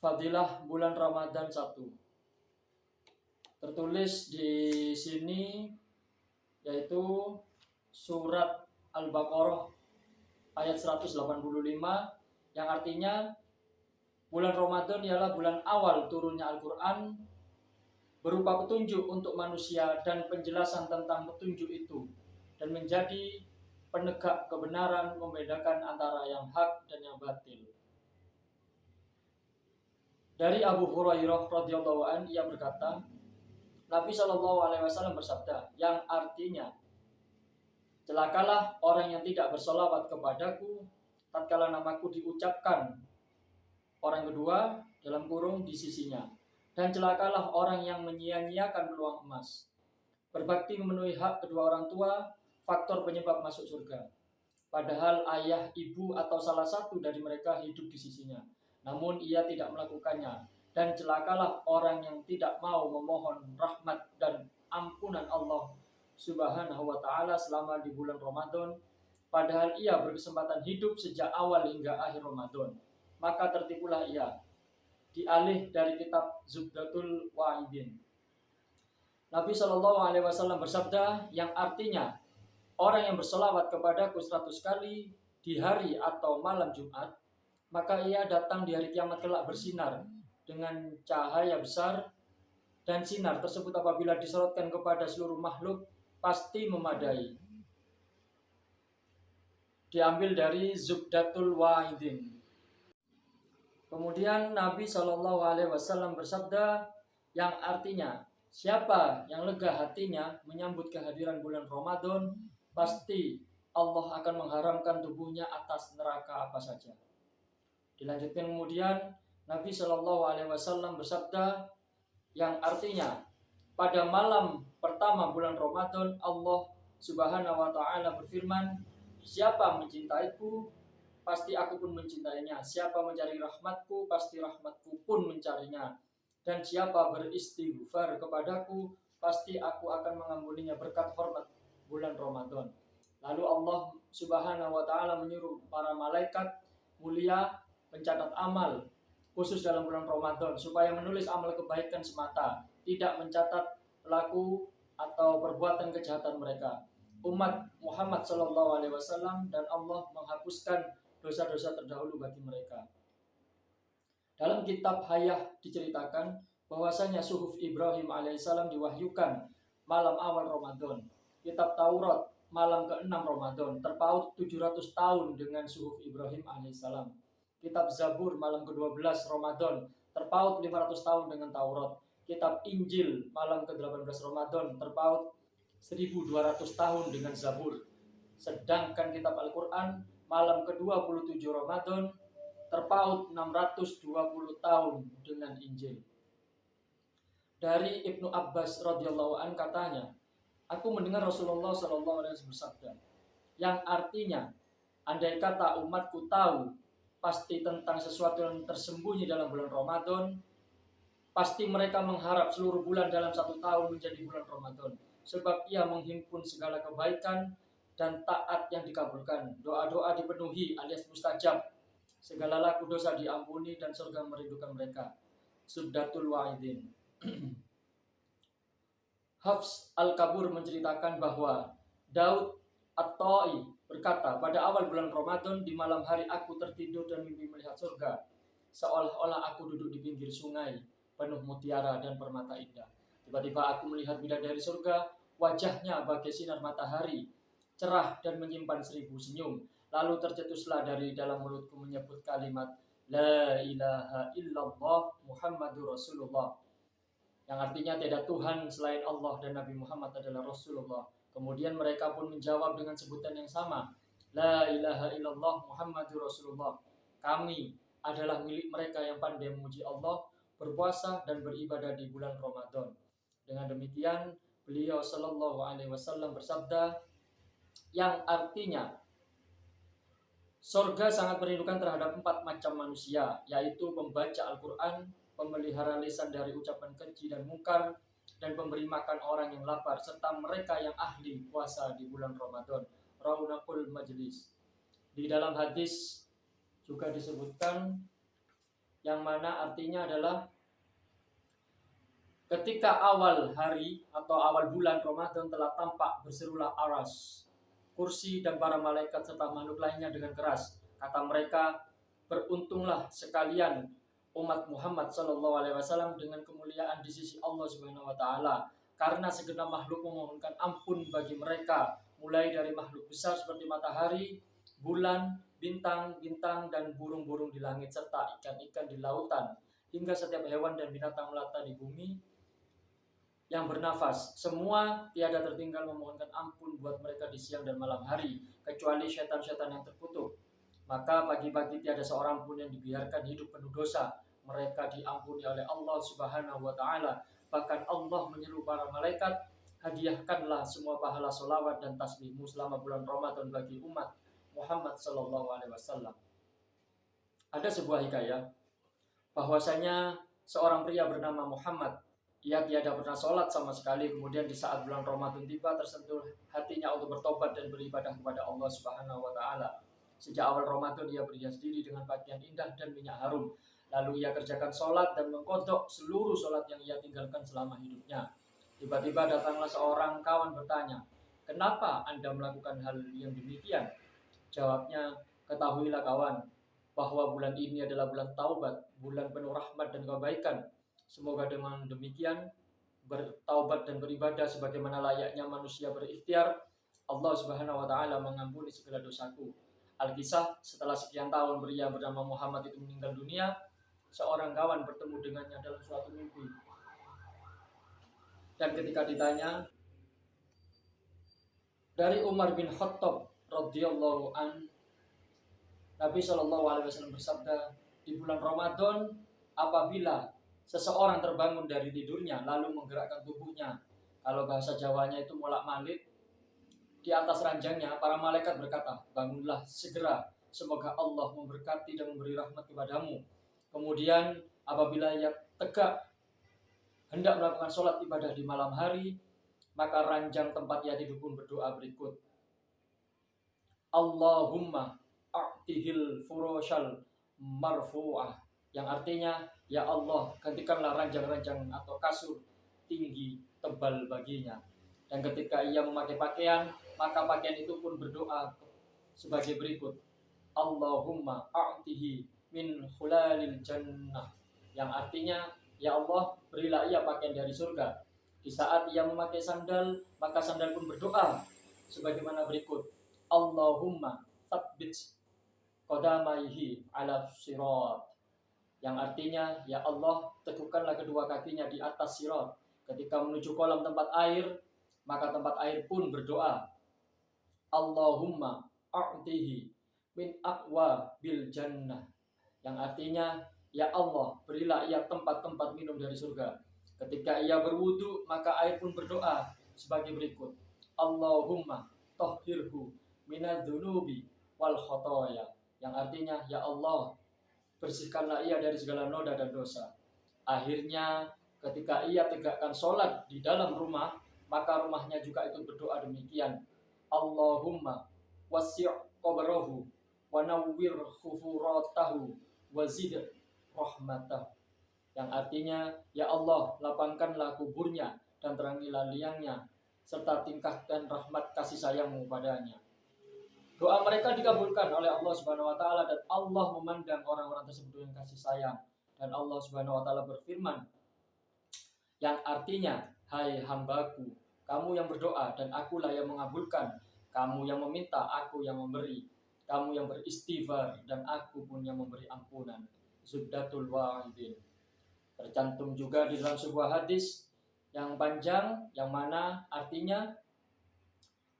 Fadilah bulan Ramadan 1. Tertulis di sini yaitu surat Al-Baqarah ayat 185 yang artinya bulan Ramadan ialah bulan awal turunnya Al-Quran berupa petunjuk untuk manusia dan penjelasan tentang petunjuk itu dan menjadi penegak kebenaran, membedakan antara yang hak dan yang batil. Dari Abu Hurairah radhiyallahu anhu ia berkata, Nabi SAW bersabda, yang artinya, celakalah orang yang tidak bersolawat kepadaku tatkala namaku diucapkan orang kedua dalam kurung di sisinya, dan celakalah orang yang menyia-nyiakan peluang emas. Berbakti memenuhi hak kedua orang tua, faktor penyebab masuk surga. Padahal ayah, ibu atau salah satu dari mereka hidup di sisinya, namun ia tidak melakukannya. Dan celakalah orang yang tidak mau memohon rahmat dan ampunan Allah Subhanahu wa ta'ala selama di bulan Ramadan, padahal ia berkesempatan hidup sejak awal hingga akhir Ramadan. Maka tertipulah ia. Dialih dari kitab Zubdatul Wa'idin. Nabi SAW bersabda yang artinya, orang yang berselawat kepadaku 100 kali di hari atau malam Jumat, maka ia datang di hari kiamat kelak bersinar dengan cahaya besar, dan sinar tersebut apabila disorotkan kepada seluruh makhluk pasti memadai. Diambil dari Zubdatul Wa'idin. Kemudian Nabi SAW bersabda yang artinya, siapa yang lega hatinya menyambut kehadiran bulan Ramadan, pasti Allah akan mengharamkan tubuhnya atas neraka apa saja. Dilanjutkan kemudian Nabi SAW bersabda yang artinya, pada malam pertama bulan Ramadan Allah Subhanahu wa ta'ala berfirman, siapa mencintaiku, pasti aku pun mencintainya. Siapa mencari rahmatku, pasti rahmatku pun mencarinya. Dan siapa beristighfar kepadaku, pasti aku akan mengampuninya berkat hormat bulan Ramadan. Lalu Allah Subhanahu wa ta'ala menyuruh para malaikat mulia pencatat amal khusus dalam bulan Ramadan supaya menulis amal kebaikan semata, tidak mencatat pelaku atau perbuatan kejahatan mereka. Umat Muhammad SAW dan Allah menghapuskan dosa-dosa terdahulu bagi mereka. Dalam kitab Hayah diceritakan bahwasanya suhuf Ibrahim alaihissalam diwahyukan malam awal Ramadan. Kitab Taurat malam ke-6 Ramadan terpaut 700 tahun dengan suhuf Ibrahim alaihissalam. Kitab Zabur malam ke-12 Ramadan terpaut 500 tahun dengan Taurat. Kitab Injil malam ke-18 Ramadan terpaut 1200 tahun dengan Zabur. Sedangkan kitab Al-Quran malam ke-27 Ramadan terpaut 620 tahun dengan Injil. Dari Ibnu Abbas radhiyallahu an katanya, aku mendengar Rasulullah SAW bersabda, yang artinya, andai kata umatku tahu pasti tentang sesuatu yang tersembunyi dalam bulan Ramadan, pasti mereka mengharap seluruh bulan dalam 1 tahun menjadi bulan Ramadan, sebab ia menghimpun segala kebaikan dan taat yang dikabulkan, doa-doa dipenuhi alias mustajab, segala laku dosa diampuni dan surga merindukan mereka. Zubdatul Wa'idin. Hafs Al-Kabur menceritakan bahwa Daud At-Ta'i berkata, pada awal bulan Ramadan di malam hari aku tertidur dan mimpi melihat surga, seolah-olah aku duduk di pinggir sungai penuh mutiara dan permata indah. Tiba-tiba aku melihat bidadari surga, wajahnya bagai sinar matahari, cerah dan menyimpan 1000 senyum. Lalu tercetuslah dari dalam mulutku menyebut kalimat La ilaha illallah Muhammadur Rasulullah, yang artinya tiada Tuhan selain Allah dan Nabi Muhammad adalah Rasulullah. Kemudian mereka pun menjawab dengan sebutan yang sama, La ilaha illallah Muhammadur Rasulullah. Kami adalah milik mereka yang pandai memuji Allah, berpuasa dan beribadah di bulan Ramadan. Dengan demikian beliau sallallahu alaihi wasallam bersabda yang artinya, surga sangat merindukan terhadap 4 macam manusia, yaitu pembaca Al-Quran, pemelihara lisan dari ucapan keji dan mungkar, dan pemberi makan orang yang lapar, serta mereka yang ahli puasa di bulan Ramadan. Raunaqul majlis. Di dalam hadis juga disebutkan yang mana artinya adalah ketika awal hari atau awal bulan Ramadan telah tampak berserulah aras, kursi dan para malaikat serta makhluk lainnya dengan keras. Kata mereka, beruntunglah sekalian umat Muhammad SAW dengan kemuliaan di sisi Allah Subhanahu Wa Taala, karena segenap makhluk memohonkan ampun bagi mereka, mulai dari makhluk besar seperti matahari, bulan, bintang-bintang dan burung-burung di langit serta ikan-ikan di lautan, hingga setiap hewan dan binatang melata di bumi yang bernafas. Semua tiada tertinggal memohonkan ampun buat mereka di siang dan malam hari, kecuali syaitan-syaitan yang terkutuk. Maka pagi-pagi tiada seorang pun yang dibiarkan hidup penuh dosa. Mereka diampuni oleh Allah Subhanahu wa Ta'ala. Bahkan Allah menyeru para malaikat, hadiahkanlah semua pahala solawat dan tasbihmu selama bulan Ramadan bagi umat Muhammad Sallallahu Alaihi Wasallam. Ada sebuah hikayah bahwasanya seorang pria bernama Muhammad, ia tiada pernah sholat sama sekali. Kemudian di saat bulan Ramadan tiba, tersentuh hatinya untuk bertobat dan beribadah kepada Allah Subhanahu wa Ta'ala. Sejak awal Ramadan ia berhias diri dengan pakaian indah dan minyak harum. Lalu ia kerjakan sholat dan mengkodok seluruh sholat yang ia tinggalkan selama hidupnya. Tiba-tiba datanglah seorang kawan bertanya, kenapa Anda melakukan hal yang demikian? Jawabnya, ketahuilah kawan, bahwa bulan ini adalah bulan taubat, bulan penuh rahmat dan kebaikan. Semoga dengan demikian bertaubat dan beribadah sebagaimana layaknya manusia berikhtiar, Allah Subhanahu wa Ta'ala mengampuni segala dosaku. Alkisah, setelah sekian tahun pria bernama Muhammad itu meninggal dunia, seorang kawan bertemu dengannya dalam suatu mimpi. Dan ketika ditanya, dari Umar bin Khattab radhiyallahu an, Nabi Shallallahu Alaihi Wasallam bersabda, di bulan Ramadan apabila seseorang terbangun dari tidurnya lalu menggerakkan tubuhnya, kalau bahasa Jawanya itu molak-malik, di atas ranjangnya para malaikat berkata, bangunlah segera, semoga Allah memberkati dan memberi rahmat kepadamu. Kemudian apabila ia tegak hendak melakukan sholat ibadah di malam hari, maka ranjang tempat ia tidur pun berdoa berikut, Allahumma a'tihil furoshal marfu'ah, yang artinya, ya Allah, gantikanlah ranjang-ranjang atau kasur tinggi tebal baginya. Dan ketika ia memakai pakaian, maka pakaian itu pun berdoa sebagai berikut, Allahumma a'tihi min hulalil jannah, yang artinya, ya Allah, berilah ia pakaian dari surga. Di saat ia memakai sandal, maka sandal pun berdoa sebagaimana berikut, Allahumma tsabbit qadamaihi ala sirat, yang artinya, ya Allah, teguhkanlah kedua kakinya di atas sirat. Ketika menuju kolam tempat air, maka tempat air pun berdoa, Allahumma a'tihi min aqwa bil jannah, yang artinya, ya Allah, berilah ia tempat-tempat minum dari surga. Ketika ia berwudu, maka air pun berdoa sebagai berikut, Allahumma tahhirhu minadzunubi wal khotoya, yang artinya, ya Allah, bersihkanlah ia dari segala noda dan dosa. Akhirnya ketika ia tegakkan sholat di dalam rumah, maka rumahnya juga itu berdoa demikian, Allahumma wasi' qabrahu wa nawwir khufuratahu wa zid rahmatah, yang artinya, ya Allah, lapangkanlah kuburnya dan terangilah liangnya, serta tingkatkan rahmat kasih sayangmu padanya. Doa mereka dikabulkan oleh Allah Subhanahu wa Ta'ala, dan Allah memandang orang-orang tersebut dengan kasih sayang. Dan Allah Subhanahu wa Ta'ala berfirman, yang artinya, hai hambaku, kamu yang berdoa dan akulah yang mengabulkan, kamu yang meminta, aku yang memberi, kamu yang beristighfar dan aku pun yang memberi ampunan. Zuddatul wa'idin. Tercantum juga di dalam sebuah hadis yang panjang, yang mana artinya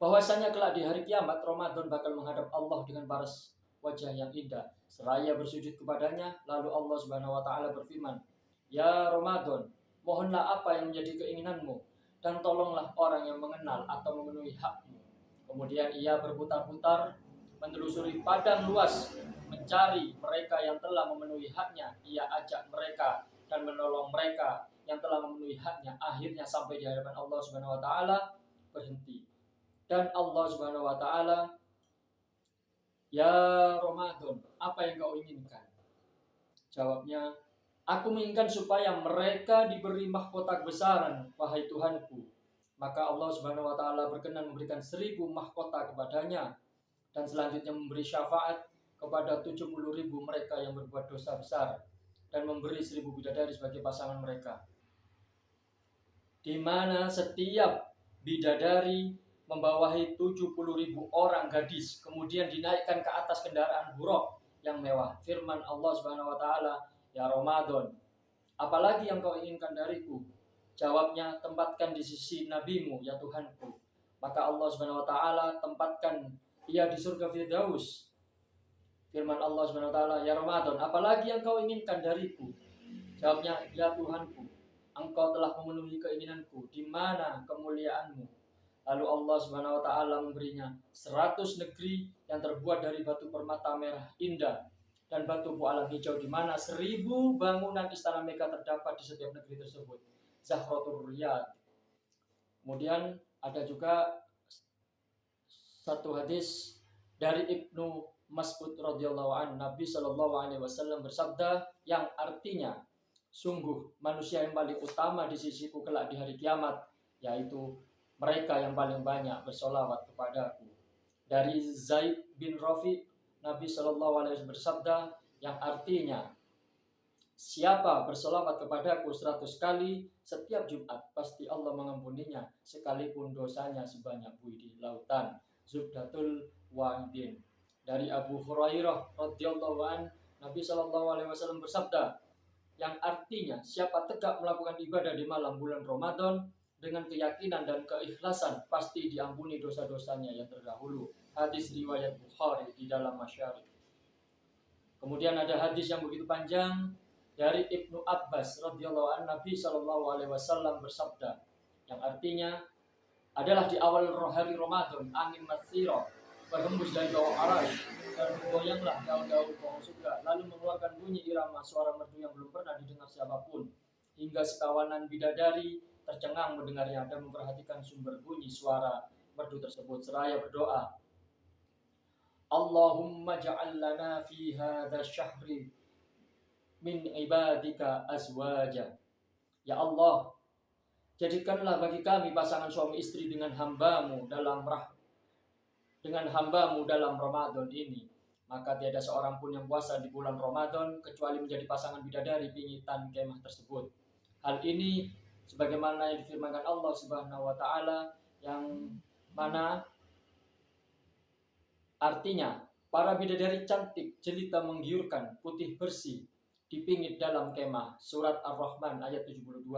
bahwasanya kelak di hari kiamat Ramadan bakal menghadap Allah dengan paras wajah yang indah, seraya bersujud kepadanya. Lalu Allah Subhanahu wa Ta'ala berfirman, ya Ramadan, mohonlah apa yang menjadi keinginanmu dan tolonglah orang yang mengenal atau memenuhi hakmu. Kemudian ia berputar-putar menelusuri padang luas mencari mereka yang telah memenuhi haknya. Ia ajak mereka dan menolong mereka yang telah memenuhi haknya. Akhirnya sampai di hadapan Allah Subhanahu wa Ta'ala, berhenti. Dan Allah Subhanahu wa Ta'ala, ya Ramadan, apa yang kau inginkan? Jawabnya, aku menginginkan supaya mereka diberi mahkota kebesaran, wahai Tuhanku. Maka Allah Subhanahu wa taala berkenan memberikan 1000 mahkota kepadanya dan selanjutnya memberi syafaat kepada 70.000 mereka yang berbuat dosa besar dan memberi 1000 bidadari sebagai pasangan mereka. Di mana setiap bidadari membawahi 70.000 orang gadis, kemudian dinaikkan ke atas kendaraan buruk yang mewah. Firman Allah Subhanahu wa taala, ya Ramadan, apalagi yang kau inginkan dariku? Jawabnya, tempatkan di sisi nabimu ya Tuhanku. Maka Allah Subhanahu wa taala tempatkan ia di surga Firdaus. Firman Allah Subhanahu wa taala, ya Ramadan, apalagi yang kau inginkan dariku? Jawabnya, ya Tuhanku, engkau telah memenuhi keinginanku, di mana kemuliaanmu? Lalu Allah Subhanahu wa taala memberinya 100 negeri yang terbuat dari batu permata merah indah dan batu bualang hijau, di mana 1000 bangunan istana Mekah terdapat di setiap negeri tersebut. Zahratul Riyad. Kemudian ada juga satu hadis dari Ibnu Mas'ud radhiyallahu anhu, Nabi sallallahu alaihi wasallam bersabda yang artinya, sungguh manusia yang paling utama di sisiku kelak di hari kiamat yaitu mereka yang paling banyak bersolawat kepadaku. Dari Zaid bin Rafi, Nabi sallallahu alaihi wasallam bersabda yang artinya, siapa bersolawat kepadaku 100 kali setiap Jumat, pasti Allah mengampuninya sekalipun dosanya sebanyak buih di lautan. Zubdatul Wa'idin. Dari Abu Hurairah radhiyallahu an, Nabi sallallahu alaihi wasallam bersabda yang artinya, siapa tegak melakukan ibadah di malam bulan Ramadan dengan keyakinan dan keikhlasan, pasti diampuni dosa-dosanya yang terdahulu. Hadis riwayat Bukhari di dalam Masyarih. Kemudian ada hadis yang begitu panjang dari Ibnu Abbas radhiyallahu anhu, Nabi sallallahu alaihi wasallam bersabda yang artinya adalah di awal hari Ramadan, angin matsiro berhembus dari bawah arasy dan goyanglah daun-daun pohon surga, lalu mengeluarkan bunyi irama suara merdu yang belum pernah didengar siapapun, hingga sekawanan bidadari tercengang mendengarnya dan memperhatikan sumber bunyi suara merdu tersebut seraya berdoa, Allahumma ja'al lana fi hadha syahri min ibadika azwaja. Ya Allah, jadikanlah bagi kami pasangan suami istri dengan hambamu dalam Ramadan ini. Maka tiada seorang pun yang puasa di bulan Ramadan kecuali menjadi pasangan bidadari pingitan kemah tersebut. Hal ini sebagaimana yang difirmankan Allah Subhanahu wa taala, yang mana artinya para bidadari cantik, jelita menggiurkan, putih bersih, dipingit dalam kemah. Surat Ar-Rahman ayat 72.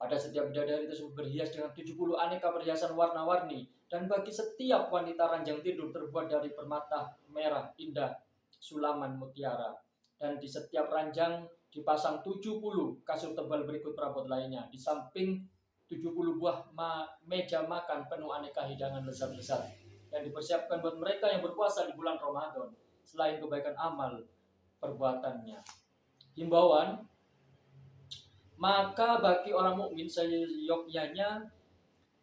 Pada setiap bidadari tersebut berhias dengan 70 aneka perhiasan warna-warni, dan bagi setiap wanita ranjang tidur terbuat dari permata merah indah sulaman mutiara, dan di setiap ranjang dipasang 70 kasur tebal berikut perabot lainnya, di samping 70 buah meja makan penuh aneka hidangan lezat-lezat yang dipersiapkan buat mereka yang berpuasa di bulan Ramadan selain kebaikan amal perbuatannya. Himbauan, maka bagi orang mukmin seyogyanya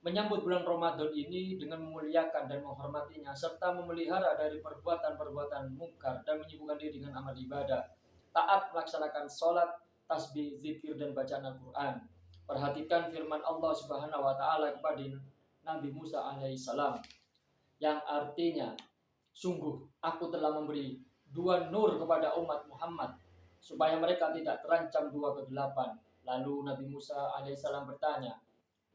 menyambut bulan Ramadan ini dengan memuliakan dan menghormatinya, serta memelihara dari perbuatan-perbuatan mungkar dan menyibukkan diri dengan amal ibadah, taat melaksanakan sholat, tasbih, zikir, dan bacaan Al-Quran. Perhatikan firman Allah Subhanahu wa taala kepada Nabi Musa alaihissalam yang artinya, sungguh aku telah memberi 2 nur kepada umat Muhammad supaya mereka tidak terancam 2 kegelapan. Lalu Nabi Musa alaihissalam bertanya,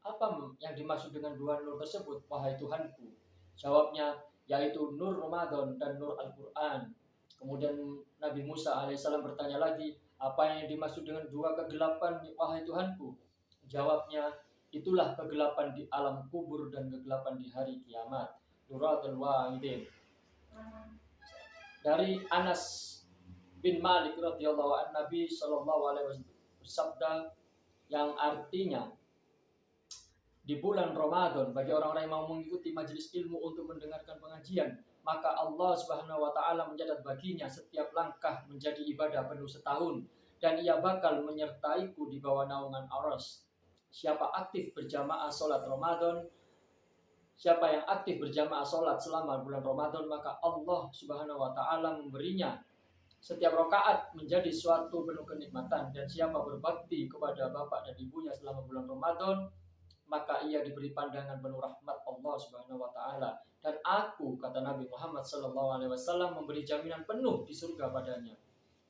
apa yang dimaksud dengan 2 nur tersebut, wahai Tuhanku? Jawabnya, yaitu nur Ramadan dan nur Al-Quran. Kemudian Nabi Musa alaihissalam bertanya lagi, apa yang dimaksud dengan 2 kegelapan, wahai Tuhanku? Jawabnya, itulah kegelapan di alam kubur dan kegelapan di hari kiamat. Duratul Wa'idin. Dari Anas bin Malik radhiyallahu anhu, Nabi sallallahu alaihi wasallam bersabda yang artinya, di bulan Ramadan bagi orang-orang yang mau mengikuti majelis ilmu untuk mendengarkan pengajian, maka Allah Subhanahu wa taala mencatat baginya setiap langkah menjadi ibadah penuh setahun, dan ia bakal menyertaiku di bawah naungan Arsy. Siapa yang aktif berjamaah salat selama bulan Ramadan, maka Allah Subhanahu wa taala memberinya Setiap rakaat menjadi suatu penuh kenikmatan, dan siapa berbakti kepada bapak dan ibunya selama bulan Ramadan, maka ia diberi pandangan penuh rahmat Allah Subhanahu wa taala. Dan aku, kata Nabi Muhammad sallallahu alaihi wasallam, memberi jaminan penuh di surga padanya.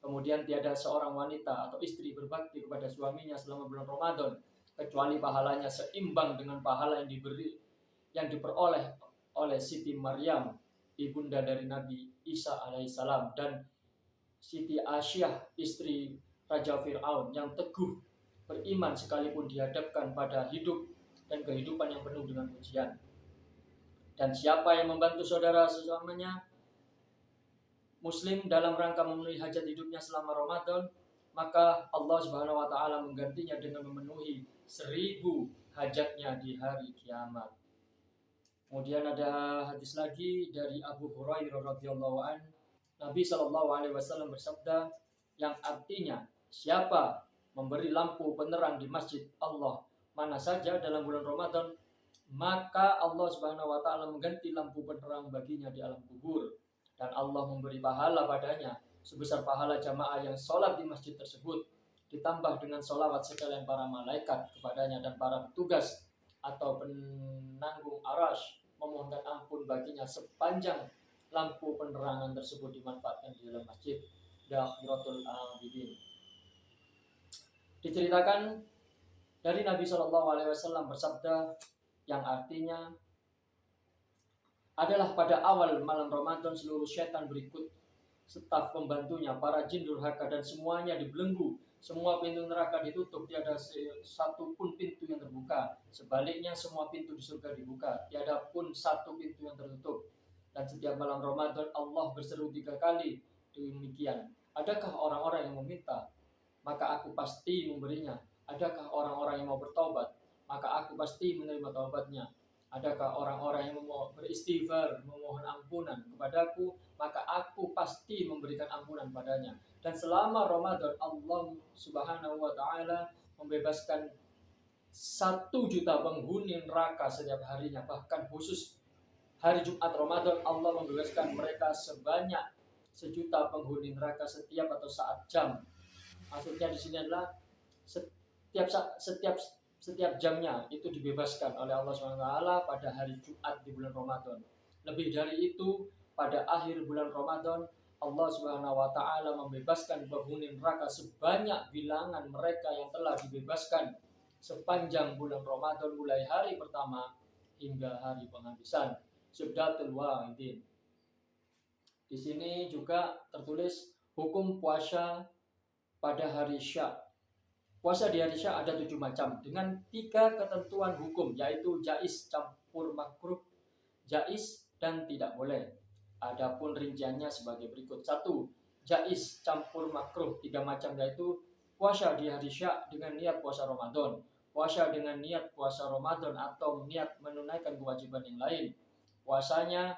Kemudian tiada seorang wanita atau istri berbakti kepada suaminya selama bulan Ramadan kecuali pahalanya seimbang dengan pahala yang diperoleh oleh Siti Maryam, ibunda dari Nabi Isa alaihissalam, dan Siti Asyah, istri Raja Fir'aun yang teguh beriman sekalipun dihadapkan pada hidup dan kehidupan yang penuh dengan ujian. Dan siapa yang membantu saudara sesamanya Muslim dalam rangka memenuhi hajat hidupnya selama Ramadan, maka Allah Subhanahu wa taala menggantinya dengan memenuhi 1000 hajatnya di hari kiamat. Kemudian ada hadis lagi dari Abu Hurairah radhiyallahu an, Nabi sallallahu alaihi wasallam bersabda, yang artinya siapa memberi lampu penerang di masjid Allah mana saja dalam bulan Ramadan, maka Allah Subhanahu wa taala mengganti lampu penerang baginya di alam kubur, dan Allah memberi pahala padanya sebesar pahala jamaah yang sholat di masjid tersebut, ditambah dengan sholawat sekalian para malaikat kepadanya dan para petugas atau penanggung arash memohonkan ampun baginya sepanjang lampu penerangan tersebut dimanfaatkan di dalam masjid. Dakhiratul Abidin. Diceritakan dari Nabi Shallallahu Alaihi Wasallam bersabda, yang artinya adalah pada awal malam Ramadan seluruh syaitan berikut staf pembantunya, para jin durhaka, dan semuanya dibelenggu. Semua pintu neraka ditutup, tiada satu pun pintu yang terbuka. Sebaliknya semua pintu di surga dibuka, tiada pun satu pintu yang tertutup. Dan setiap malam Ramadan Allah berseru 3 kali demikian, adakah orang-orang yang meminta, maka aku pasti memberinya. Adakah orang-orang yang mau bertobat, maka aku pasti menerima taubatnya. Adakah orang-orang yang mau beristighfar, memohon ampunan kepadaku, maka aku pasti memberikan ampunan padanya. Dan selama Ramadan Allah Subhanahu wa taala membebaskan 1 juta penghuni neraka setiap harinya. Bahkan khusus hari Jumat Ramadan Allah membebaskan mereka sebanyak 1 juta penghuni neraka setiap atau saat jam. Maksudnya di sini adalah setiap jamnya itu dibebaskan oleh Allah SWT pada hari Jumat di bulan Ramadan. Lebih dari itu, pada akhir bulan Ramadan Allah SWT membebaskan penghuni neraka sebanyak bilangan mereka yang telah dibebaskan sepanjang bulan Ramadan, mulai hari pertama hingga hari penghabisan. Subdatul Wa'idin. Di sini juga tertulis hukum puasa pada hari Syak. Puasa di hari Syak ada 7 macam dengan 3 ketentuan hukum, yaitu jais campur makruh, jais dan tidak boleh. Adapun rinciannya sebagai berikut. 1. Jais campur makruh 3 macam, yaitu puasa di hari Syak dengan niat puasa Ramadan, puasa dengan niat puasa Ramadan atau niat menunaikan kewajiban yang lain, puasanya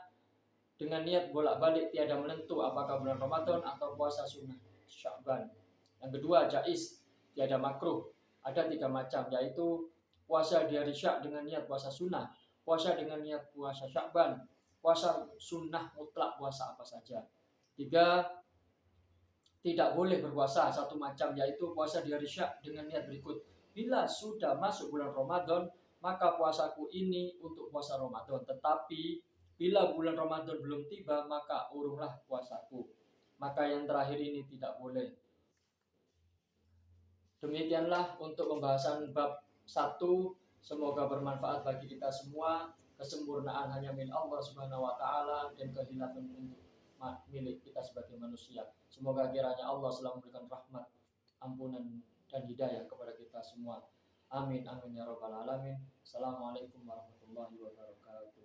dengan niat bolak-balik tiada menentu apakah bulan Ramadan atau puasa sunnah Sya'ban. Yang kedua, jais tiada makruh. Ada 3 macam, yaitu puasa di hari Syak dengan niat puasa sunnah, puasa dengan niat puasa Sya'ban, puasa sunnah mutlak puasa apa saja. 3. Tidak boleh berpuasa 1 macam, yaitu puasa di hari Syak dengan niat berikut. Bila sudah masuk bulan Ramadan, maka puasaku ini untuk puasa Ramadan, tetapi bila bulan Ramadan belum tiba, maka urunglah puasaku. Maka yang terakhir ini tidak boleh. Demikianlah untuk pembahasan bab 1. Semoga bermanfaat bagi kita semua. Kesempurnaan hanya milik Allah Subhanahu wa taala dan kehilafan milik kita sebagai manusia. Semoga kiranya Allah selalu memberikan rahmat, ampunan dan hidayah kepada kita semua. Amin amin ya rabbal alamin. Assalamualaikum warahmatullahi wabarakatuh.